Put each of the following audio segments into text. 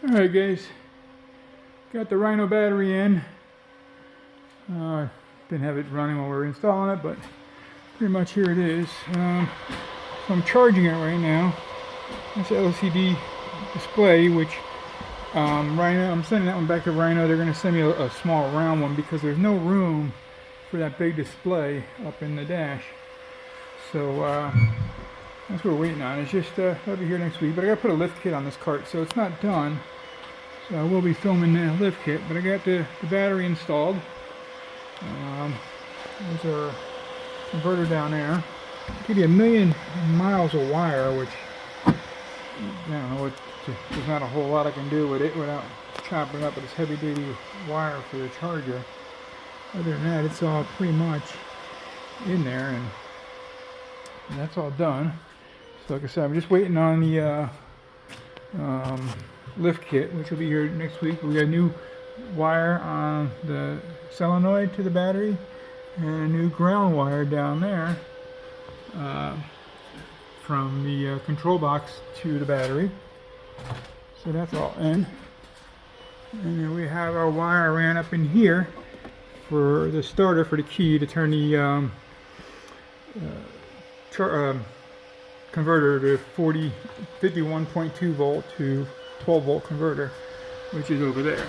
Alright guys, got the Rhino battery in. Didn't have it running while we were installing it, but pretty much here it is. So I'm charging it right now. It's an LCD display, which Rhino, I'm sending that one back to Rhino. They're going to send me a small round one because there's no room for that big display up in the dash. So that's what we're waiting on. It's just I'll be here next week, but I got to put a lift kit on this cart, so it's not done. So I will be filming the lift kit, but I got the battery installed. There's our converter down there. Give you 1,000,000 miles of wire, which I don't know, there's not a whole lot I can do with it without chopping up with this heavy duty wire for the charger. Other than that, it's all pretty much in there, and that's all done. So like I said, I'm just waiting on the lift kit, which will be here next week. We got a new wire on the solenoid to the battery and a new ground wire down there from the control box to the battery. So that's all in. And then we have our wire ran up in here for the starter for the key to turn the converter to 51.2 volt to 12 volt converter, which is over there.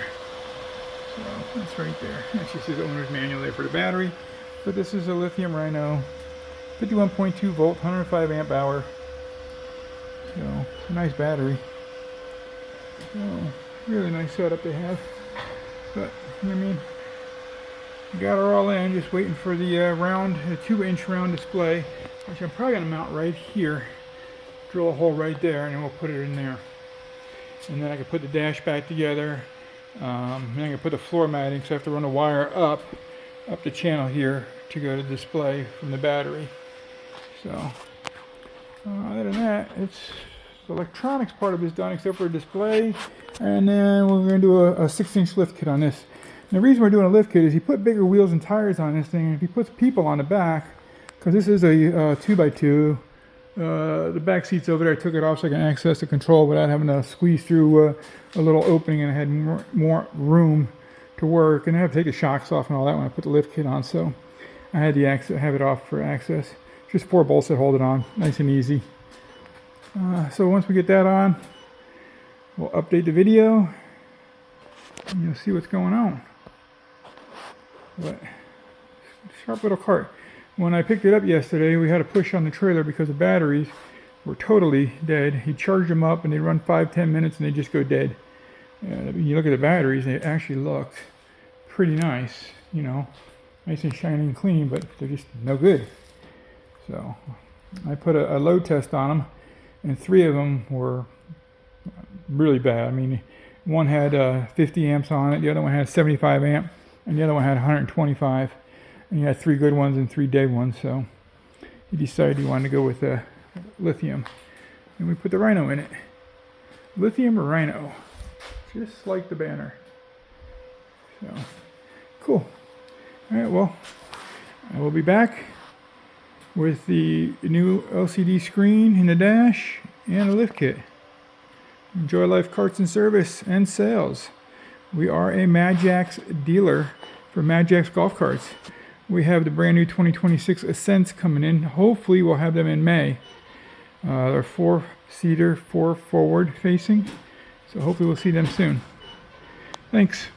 So that's right there. That's just his owner's manual there for the battery. But this is a lithium Rhino, 51.2 volt, 105 amp hour. So it's a nice battery. So really nice setup they have. But I mean, got her all in, just waiting for the round, the 2-inch round display, which I'm probably going to mount right here. Drill a hole right there, and then we'll put it in there. And then I can put the dash back together. And I can put the floor matting, so I have to run a wire up the channel here to go to the display from the battery. So other than that, it's the electronics part of it is done, except for a display. And then we're going to do a 6-inch lift kit on this. And the reason we're doing a lift kit is he put bigger wheels and tires on this thing, and if he puts people on the back, because this is a 2x2, the back seat's over there. I took it off so I can access the control without having to squeeze through a little opening, and I had more room to work, and I have to take the shocks off and all that when I put the lift kit on, so I had to have it off for access. Just 4 bolts that hold it on, nice and easy. So once we get that on, we'll update the video and you'll see what's going on. But sharp little cart. When I picked it up yesterday, we had to push on the trailer because the batteries were totally dead. He charged them up and they run 5-10 minutes and they just go dead. You look at the batteries, they actually look pretty nice, you know, nice and shiny and clean, but they're just no good. So I put a load test on them, and 3 of them were really bad. I mean, one had 50 amps on it, the other one had 75 amp, and the other one had 125. And he had 3 good ones and 3 dead ones, so he decided he wanted to go with lithium. And we put the Rhino in it. Lithium Rhino, just like the banner. So, cool. Alright, well, I will be back with the new LCD screen in the dash and a lift kit. Enjoy Life Carts and Service and Sales. We are a Madjax dealer for Madjax golf carts. We have the brand new 2026 Ascents coming in. Hopefully we'll have them in May. They're 4-seater, 4 forward facing. So hopefully we'll see them soon. Thanks.